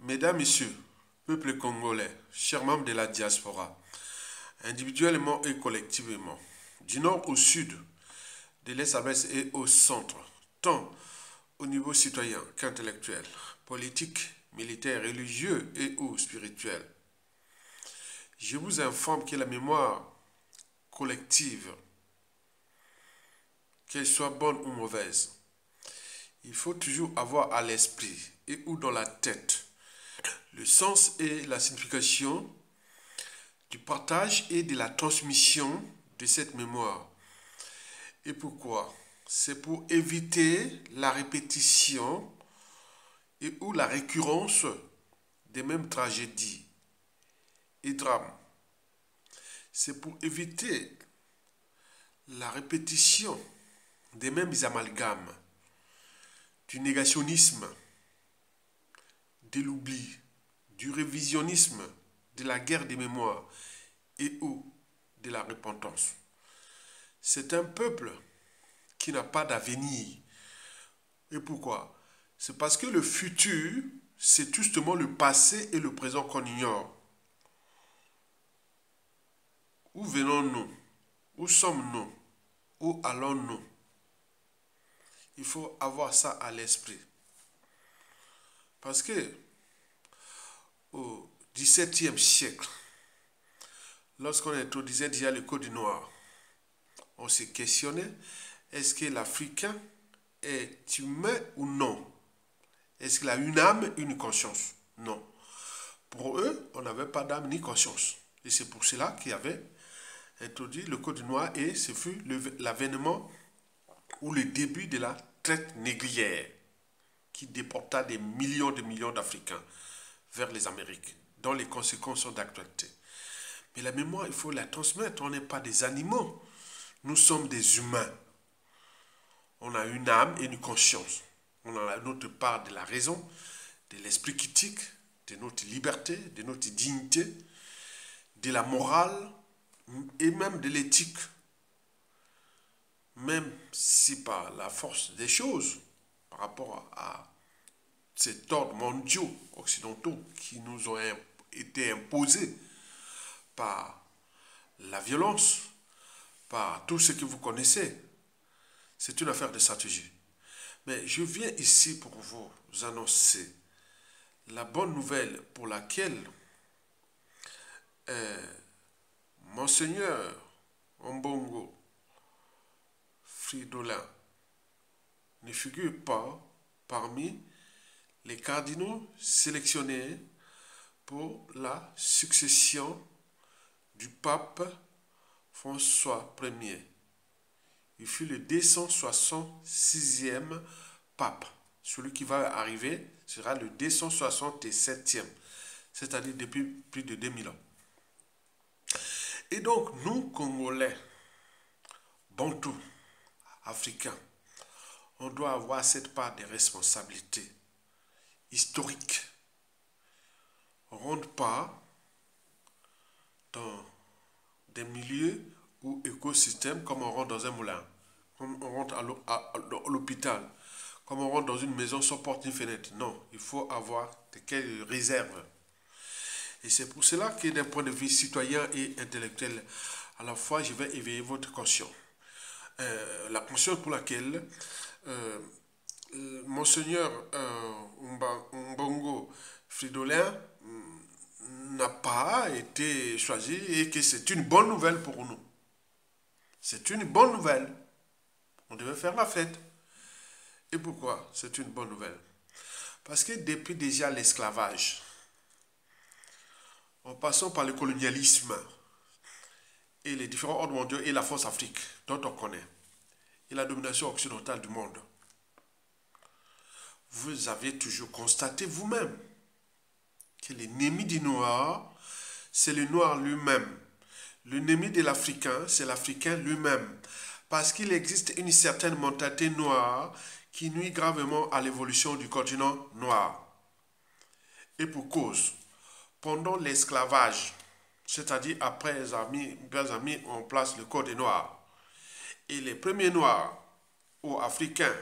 Mesdames, Messieurs, peuple congolais, chers membres de la diaspora, individuellement et collectivement, du nord au sud, de l'est à l'ouest et au centre, tant au niveau citoyen qu'intellectuel, politique, militaire, religieux et ou spirituel. Je vous informe que la mémoire collective, qu'elle soit bonne ou mauvaise, il faut toujours avoir à l'esprit et ou dans la tête le sens et la signification du partage et de la transmission de cette mémoire. Et pourquoi? C'est pour éviter la répétition et ou la récurrence des mêmes tragédies et drames. C'est pour éviter la répétition des mêmes amalgames, du négationnisme, de l'oubli, du révisionnisme, de la guerre des mémoires et ou de la repentance. C'est un peuple qui n'a pas d'avenir. Et pourquoi? C'est parce que le futur, c'est justement le passé et le présent qu'on ignore. Où venons-nous? Où sommes-nous? Où allons-nous? Il faut avoir ça à l'esprit. Parce que au XVIIe siècle, lorsqu'on introduisait déjà le code noir, on se questionnait, est-ce que l'Africain est humain ou non? Est-ce qu'il a une âme, une conscience? Non. Pour eux, on n'avait pas d'âme ni conscience. Et c'est pour cela qu'il y avait introduit le code noir et ce fut l'avènement ou le début de la traite négrière qui déporta des millions d'Africains vers les Amériques, dont les conséquences sont d'actualité. Mais la mémoire, il faut la transmettre. On n'est pas des animaux. Nous sommes des humains. On a une âme et une conscience. On a notre part de la raison, de l'esprit critique, de notre liberté, de notre dignité, de la morale et même de l'éthique. Même si par la force des choses, par rapport à cet ordre mondiaux occidentaux qui nous ont été imposés par la violence, par tout ce que vous connaissez, c'est une affaire de stratégie. Mais je viens ici pour vous annoncer la bonne nouvelle pour laquelle Monseigneur Mbongo Fridolin ne figure pas parmi les cardinaux sélectionnés pour la succession du pape François Ier. Il fut le 266e pape. Celui qui va arriver sera le 267e, c'est-à-dire depuis plus de 2000 ans. Et donc, nous, Congolais, Bantous, Africains, on doit avoir cette part de responsabilité historique. On ne rentre pas dans des milieux ou écosystèmes comme on rentre dans un moulin, comme on rentre à l'hôpital, comme on rentre dans une maison sans porte ni fenêtre. Non, il faut avoir des réserves. Et c'est pour cela que d'un point de vue citoyen et intellectuel, à la fois, je vais éveiller votre conscience. La conscience pour laquelle Monseigneur Mbongo Fridolin n'a pas été choisi et que c'est une bonne nouvelle pour nous. C'est une bonne nouvelle. On devait faire la fête. Et pourquoi c'est une bonne nouvelle? Parce que depuis déjà l'esclavage, en passant par le colonialisme et les différents ordres mondiaux et la force Afrique, dont on connaît, et la domination occidentale du monde, vous avez toujours constaté vous-même que l'ennemi du noir, c'est le noir lui-même. L'ennemi de l'Africain, c'est l'Africain lui-même. Parce qu'il existe une certaine mentalité noire qui nuit gravement à l'évolution du continent noir. Et pour cause, pendant l'esclavage, c'est-à-dire après les amis en place le code noir, et les premiers noirs ou africains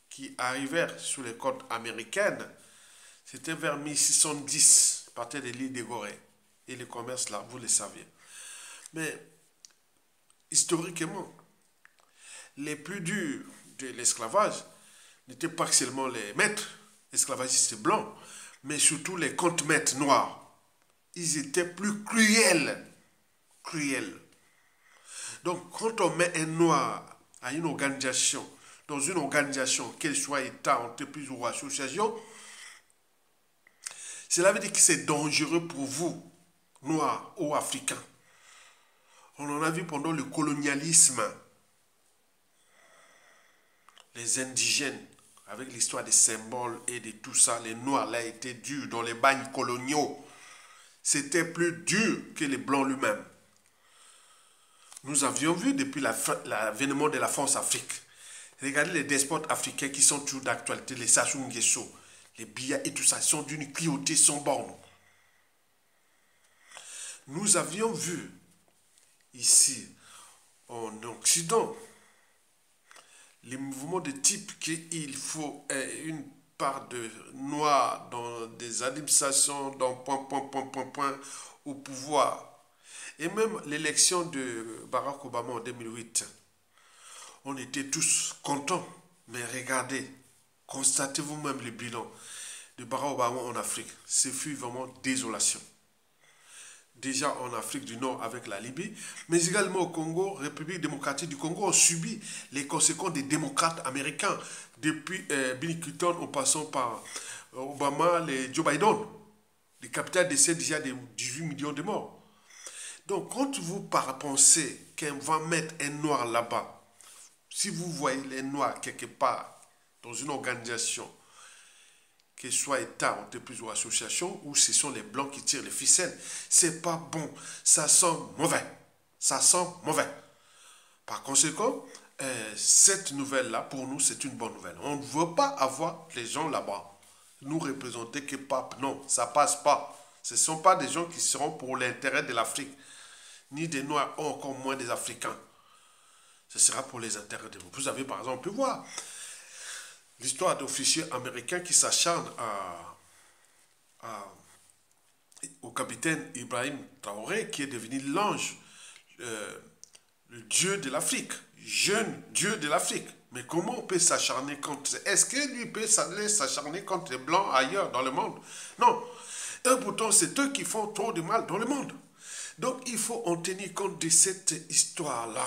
qui arrivèrent sous les côtes américaines, C'était vers 1610, à partir de l'île de Gorée. Et le commerce là, vous le saviez. Mais historiquement, les plus durs de l'esclavage n'étaient pas seulement les maîtres esclavagistes blancs, mais surtout les contre-maîtres noirs. Ils étaient plus cruels. Cruels. Donc, quand on met un noir à une organisation, dans une organisation, qu'elle soit État, entreprise ou association, cela veut dire que c'est dangereux pour vous, noirs ou africains. On en a vu pendant le colonialisme. Les indigènes, avec l'histoire des symboles et de tout ça, les noirs là étaient durs dans les bagnes coloniaux. C'était plus dur que les blancs lui-même. Nous avions vu depuis l'avènement de la France-Afrique. Regardez les despotes africains qui sont toujours d'actualité, les Sassou Nguesso, les Biya et tout ça, sont d'une cruauté sans borne. Nous avions vu ici, en Occident, les mouvements de type qu'il faut une part de noirs dans des administrations, dans point, au pouvoir. Et même l'élection de Barack Obama en 2008, on était tous contents. Mais regardez, constatez vous-même le bilan de Barack Obama en Afrique. Ce fut vraiment désolation. Déjà en Afrique du Nord avec la Libye, mais également au Congo, République démocratique du Congo, ont subi les conséquences des démocrates américains, depuis Bill Clinton en passant par Obama, les Joe Biden. Le capital décès déjà de 18 millions de morts. Donc quand vous pensez qu'on va mettre un noir là-bas, si vous voyez les noirs quelque part dans une organisation, que ce soit État, entreprise ou association, où ce sont les blancs qui tirent les ficelles, c'est pas bon, ça sent mauvais, ça sent mauvais. Par conséquent, cette nouvelle-là, pour nous, c'est une bonne nouvelle. On ne veut pas avoir les gens là-bas nous représenter que pape. Non, ça passe pas. Ce ne sont pas des gens qui seront pour l'intérêt de l'Afrique, ni des Noirs, ou encore moins des Africains. Ce sera pour les intérêts de vous. Vous avez par exemple pu voir l'histoire d'officiers américains qui s'acharnent au capitaine Ibrahim Traoré, qui est devenu l'ange, le dieu de l'Afrique, jeune dieu de l'Afrique. Mais comment on peut s'acharner contre... Est-ce que lui peut s'acharner contre les Blancs ailleurs dans le monde? Non. Et pourtant, c'est eux qui font trop de mal dans le monde. Donc, il faut en tenir compte de cette histoire-là,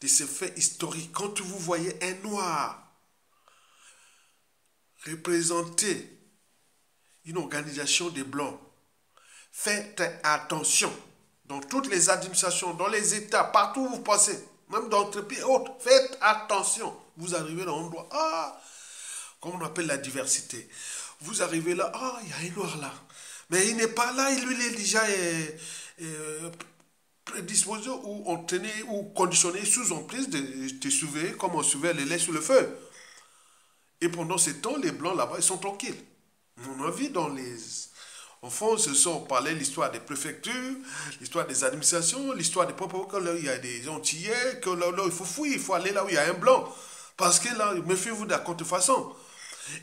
de ces faits historiques. Quand vous voyez un noir représenter une organisation de Blancs, faites attention. Dans toutes les administrations, dans les États, partout où vous passez, même dans les pays autres, faites attention. Vous arrivez dans un endroit, comme on appelle la diversité. Vous arrivez là, il y a un noir là. Mais il n'est pas là, lui il est déjà prédisposé ou entraîné ou conditionné sous emprise de surveiller comme on surveille les laits sous le feu. Et pendant ce temps, les Blancs là-bas, ils sont tranquilles. On a vu dans les... En France, on parlait de l'histoire des préfectures, l'histoire des administrations, l'histoire des propres, que là, il y a des Antillais, que là, il faut fouiller, il faut aller là où il y a un blanc. Parce que là, méfiez-vous de la contrefaçon.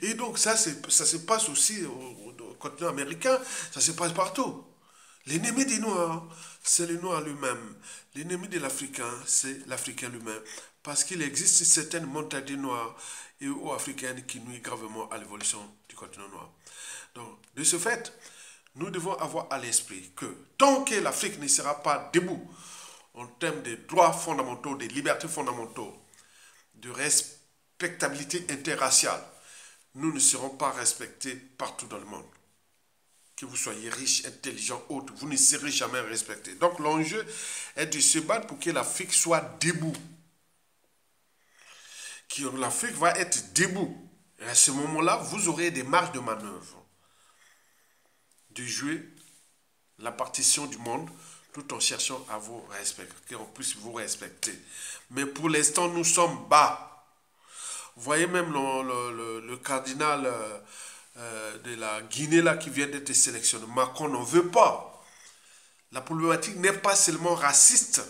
Et donc, ça se passe aussi au continent américain, ça se passe partout. L'ennemi des Noirs, c'est le Noir lui-même. L'ennemi de l'Africain, c'est l'Africain lui-même. Parce qu'il existe certaines mentalités noires et ou africaines qui nuisent gravement à l'évolution du continent noir. Donc, de ce fait, nous devons avoir à l'esprit que tant que l'Afrique ne sera pas debout en termes de droits fondamentaux, de libertés fondamentaux, de respectabilité interraciale, nous ne serons pas respectés partout dans le monde. Que vous soyez riche, intelligent, autre, vous ne serez jamais respectés. Donc l'enjeu est de se battre pour que l'Afrique soit debout. Que l'Afrique va être debout. Et à ce moment-là, vous aurez des marges de manœuvre de jouer la partition du monde tout en cherchant à vous respecter, qu'on puisse vous respecter. Mais pour l'instant, nous sommes bas. Vous voyez même le cardinal de la Guinée là qui vient d'être sélectionné. Macron n'en veut pas. La problématique n'est pas seulement raciste,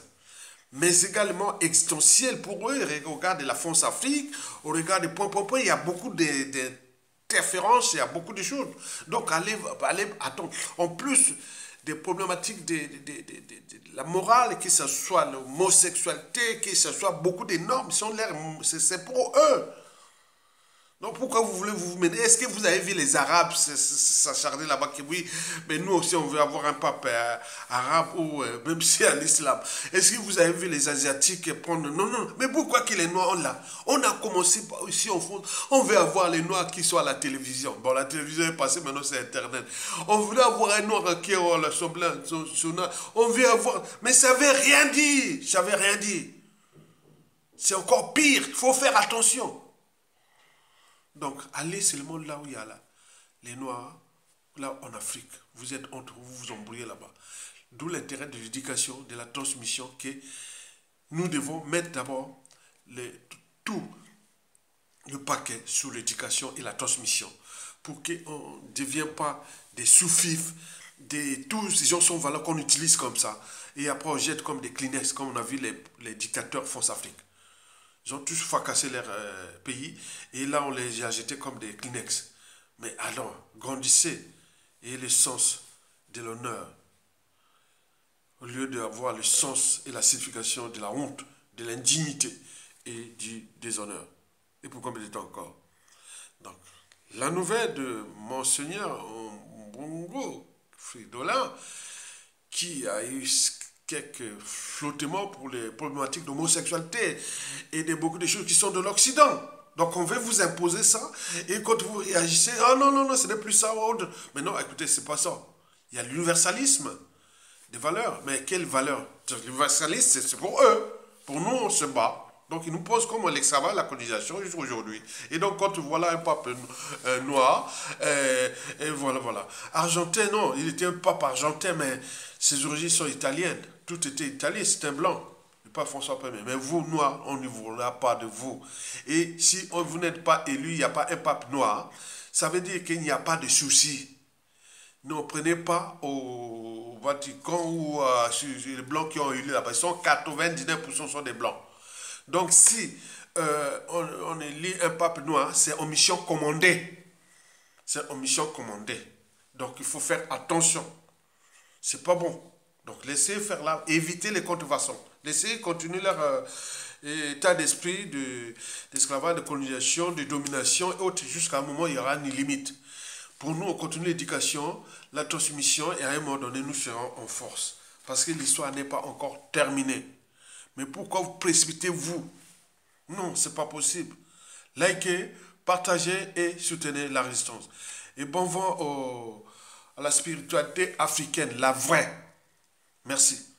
mais également existentielle pour eux. Au regard de la France-Afrique, au regard des points, il y a beaucoup de interférences, il y a beaucoup de choses. Donc, attends, en plus des problématiques de la morale, que ce soit l'homosexualité, que ce soit beaucoup de normes, c'est pour eux. Donc pourquoi vous voulez vous mener? Est-ce que vous avez vu les Arabes s'acharner là-bas que oui, mais nous aussi on veut avoir un pape arabe ou même si à l'islam. Est-ce que vous avez vu les Asiatiques prendre... Non, non, mais pourquoi que les Noirs là? On a commencé ici en France, on veut avoir les Noirs qui sont à la télévision. Bon, la télévision est passée, maintenant c'est Internet. On voulait avoir un Noir qui a la semblance, on veut avoir... Mais ça veut rien dire, ça veut rien dire. C'est encore pire, il faut faire attention. Donc, allez seulement là où il y a là, les Noirs, là en Afrique. Vous êtes entre vous, vous embrouillez là-bas. D'où l'intérêt de l'éducation, de la transmission, que nous devons mettre d'abord tout le paquet sur l'éducation et la transmission. Pour qu'on ne devienne pas des sous-fifs, tous ces gens sont valeurs qu'on utilise comme ça. Et après on jette comme des Kleenex, comme on a vu les dictateurs France-Afrique. Ils ont tous fracassé leur pays et là on les a jetés comme des Kleenex. Mais alors, grandissez et le sens de l'honneur au lieu d'avoir le sens et la signification de la honte, de l'indignité et du déshonneur. Et pour combien de temps encore? Donc, la nouvelle de Monseigneur Mbongo Fridola, qui a eu quelques flottements pour les problématiques d'homosexualité et de beaucoup de choses qui sont de l'Occident. Donc on veut vous imposer ça et quand vous réagissez, ah non, non, non, ce n'est plus ça. Mais non, écoutez, c'est pas ça. Il y a l'universalisme des valeurs. Mais quelles valeurs? L'universalisme, c'est pour eux. Pour nous, on se bat. Donc ils nous posent comme l'esclavage, la colonisation jusqu'à aujourd'hui. Et donc quand voilà un pape noir, et voilà. Argentin, non, il était un pape argentin, mais ses origines sont italiennes. Tout était italien, c'est un blanc. Pas François Ier. Mais vous, noirs, on ne voudra pas de vous. Et si vous n'êtes pas élu, il n'y a pas un pape noir, ça veut dire qu'il n'y a pas de souci. Ne prenez pas au Vatican ou les blancs qui ont élu là-bas. 99% sont des blancs. Donc si on élit un pape noir, c'est en mission commandée. C'est en mission commandée. Donc il faut faire attention. C'est pas bon. Donc laissez faire là, évitez les contrefaçons. Laissez continuer leur état d'esprit d'esclavage, de colonisation, de domination et autres, jusqu'à un moment où il n'y aura ni limite. Pour nous, on continue l'éducation, la transmission et à un moment donné, nous serons en force. Parce que l'histoire n'est pas encore terminée. Mais pourquoi vous précipitez-vous? Non, ce n'est pas possible. Likez, partagez et soutenez la résistance. Et bon vent à la spiritualité africaine, la vraie. Merci.